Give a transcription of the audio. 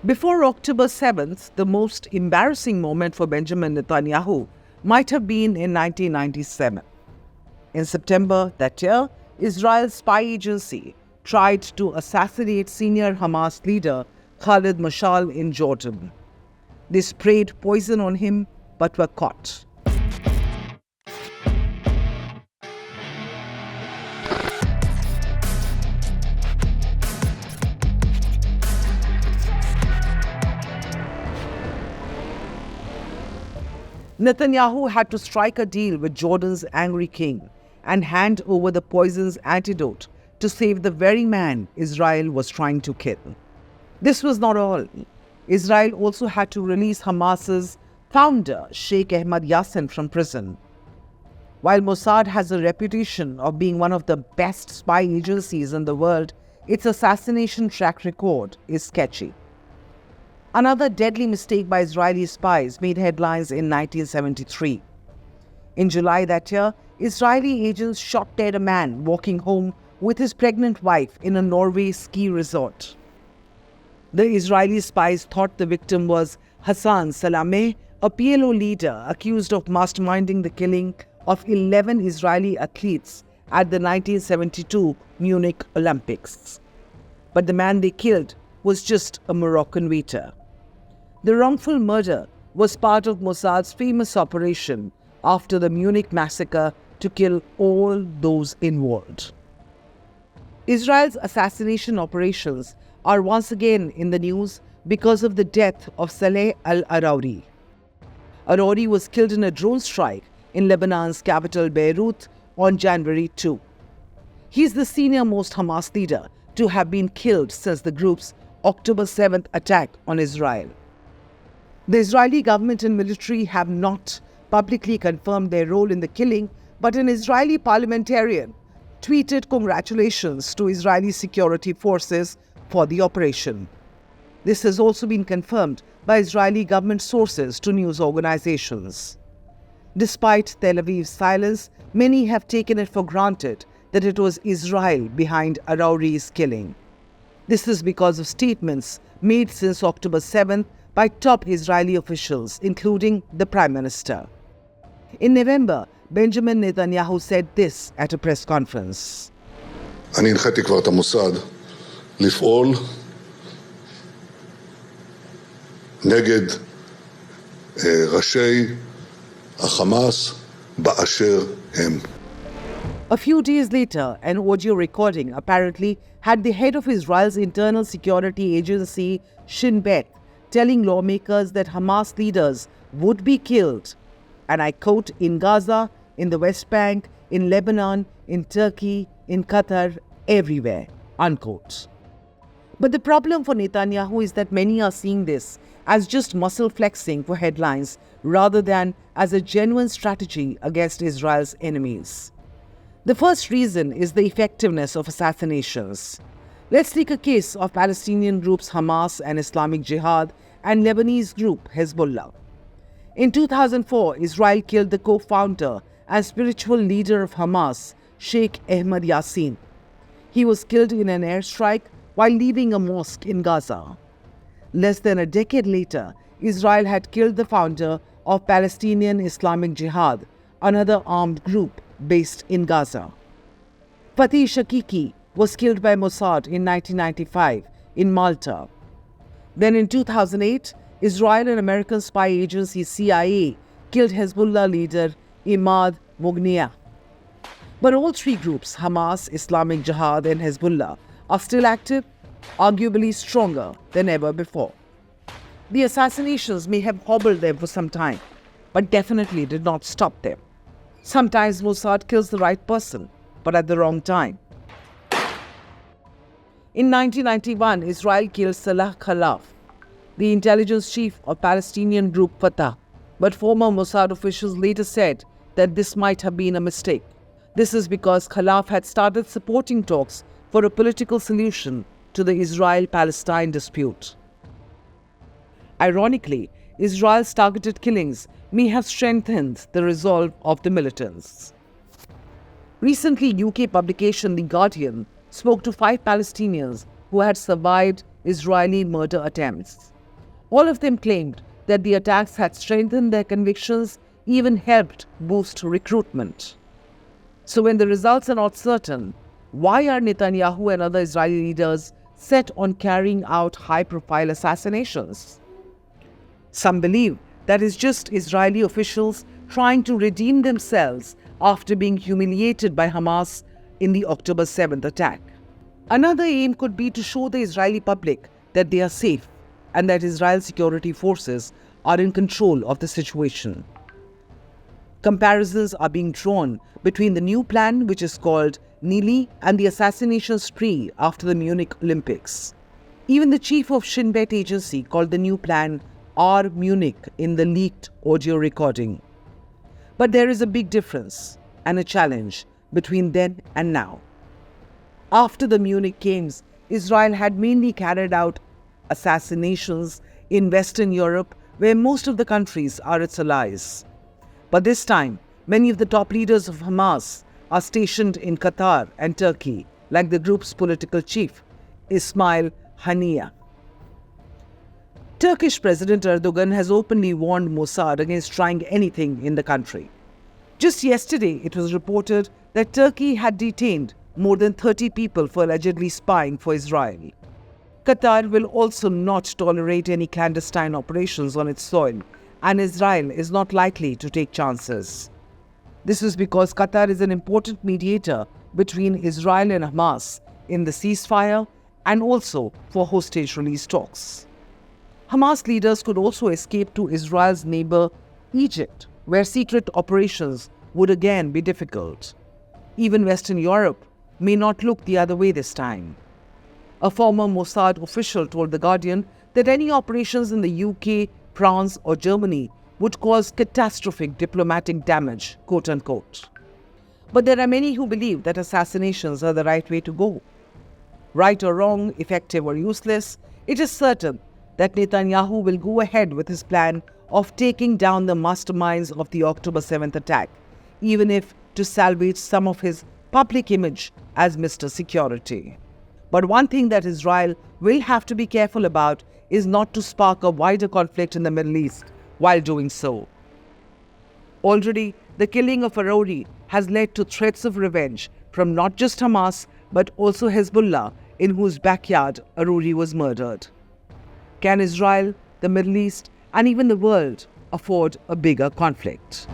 Before October 7th, the most embarrassing moment for Benjamin Netanyahu might have been in 1997. In September that year, Israel's spy agency tried to assassinate senior Hamas leader Khaled Mashaal in Jordan. They sprayed poison on him but were caught. Netanyahu had to strike a deal with Jordan's angry king and hand over the poison's antidote to save the very man Israel was trying to kill. This was not all. Israel also had to release Hamas's founder, Sheikh Ahmad Yassin, from prison. While Mossad has a reputation of being one of the best spy agencies in the world, its assassination track record is sketchy. Another deadly mistake by Israeli spies made headlines in 1973. In July that year, Israeli agents shot dead a man walking home with his pregnant wife in a Norway ski resort. The Israeli spies thought the victim was Hassan, a PLO leader accused of masterminding the killing of 11 Israeli athletes at the 1972 Munich Olympics. But the man they killed was just a Moroccan waiter. The wrongful murder was part of Mossad's famous operation after the Munich massacre to kill all those involved. Israel's assassination operations are once again in the news because of the death of Saleh Al Arouri. Arouri was killed in a drone strike in Lebanon's capital Beirut on January 2. He is the senior-most Hamas leader to have been killed since the group's October 7th attack on Israel. The Israeli government and military have not publicly confirmed their role in the killing, but an Israeli parliamentarian tweeted congratulations to Israeli security forces for the operation. This has also been confirmed by Israeli government sources to news organizations. Despite Tel Aviv's silence, many have taken it for granted that it was Israel behind Arouri's killing. This is because of statements made since October 7th by top Israeli officials, including the Prime Minister. In November, Benjamin Netanyahu said this at a press conference. אני הנחיתי כבר את המוסד לפעול נגד ראשי החמאס באשר הם. A few days later, an audio recording apparently had the head of Israel's internal security agency, Shin Bet, telling lawmakers that Hamas leaders would be killed, and I quote, in Gaza, in the West Bank, in Lebanon, in Turkey, in Qatar, everywhere, unquote. But the problem for Netanyahu is that many are seeing this as just muscle flexing for headlines rather than as a genuine strategy against Israel's enemies. The first reason is the effectiveness of assassinations. Let's take a case of Palestinian groups Hamas and Islamic Jihad and Lebanese group Hezbollah. In 2004, Israel killed the co-founder and spiritual leader of Hamas, Sheikh Ahmad Yassin. He was killed in an airstrike while leaving a mosque in Gaza. Less than a decade later, Israel had killed the founder of Palestinian Islamic Jihad, another armed group based in Gaza. Fatih Shakiki was killed by Mossad in 1995 in Malta. Then in 2008, Israel and American spy agency CIA killed Hezbollah leader Imad Moghniyeh. But all three groups, Hamas, Islamic Jihad and Hezbollah, are still active, arguably stronger than ever before. The assassinations may have hobbled them for some time, but definitely did not stop them. Sometimes Mossad kills the right person, but at the wrong time. In 1991, Israel killed Saleh Khalaf, the intelligence chief of Palestinian group Fatah, but former Mossad officials later said that this might have been a mistake. This is because Khalaf had started supporting talks for a political solution to the Israel-Palestine dispute. Ironically, Israel's targeted killings may have strengthened the resolve of the militants. Recently, UK publication The Guardian spoke to 5 Palestinians who had survived Israeli murder attempts. All of them claimed that the attacks had strengthened their convictions, even helped boost recruitment. So when the results are not certain, why are Netanyahu and other Israeli leaders set on carrying out high-profile assassinations? Some believe that it's just Israeli officials trying to redeem themselves after being humiliated by Hamas in the October 7th attack. Another aim could be to show the Israeli public that they are safe and that Israel's security forces are in control of the situation. Comparisons are being drawn between the new plan, which is called Nili, and the assassination spree after the Munich Olympics. Even the chief of Shin Bet agency called the new plan R Munich in the leaked audio recording. But there is a big difference and a challenge between then and now. After the Munich Games, Israel had mainly carried out assassinations in Western Europe, where most of the countries are its allies. But this time, many of the top leaders of Hamas are stationed in Qatar and Turkey, like the group's political chief, Ismail Haniyeh. Turkish President Erdogan has openly warned Mossad against trying anything in the country. Just yesterday, it was reported that Turkey had detained more than 30 people for allegedly spying for Israel. Qatar will also not tolerate any clandestine operations on its soil, and Israel is not likely to take chances. This is because Qatar is an important mediator between Israel and Hamas in the ceasefire and also for hostage release talks. Hamas leaders could also escape to Israel's neighbor Egypt, where secret operations would again be difficult. Even Western Europe may not look the other way this time. A former Mossad official told The Guardian that any operations in the UK, France or Germany would cause catastrophic diplomatic damage, quote unquote. But there are many who believe that assassinations are the right way to go. Right or wrong, effective or useless, it is certain that Netanyahu will go ahead with his plan of taking down the masterminds of the October 7th attack, even if to salvage some of his public image as Mr. Security. But one thing that Israel will have to be careful about is not to spark a wider conflict in the Middle East while doing so. Already, the killing of Arouri has led to threats of revenge from not just Hamas but also Hezbollah, in whose backyard Arouri was murdered. Can Israel, the Middle East, and even the world afford a bigger conflict?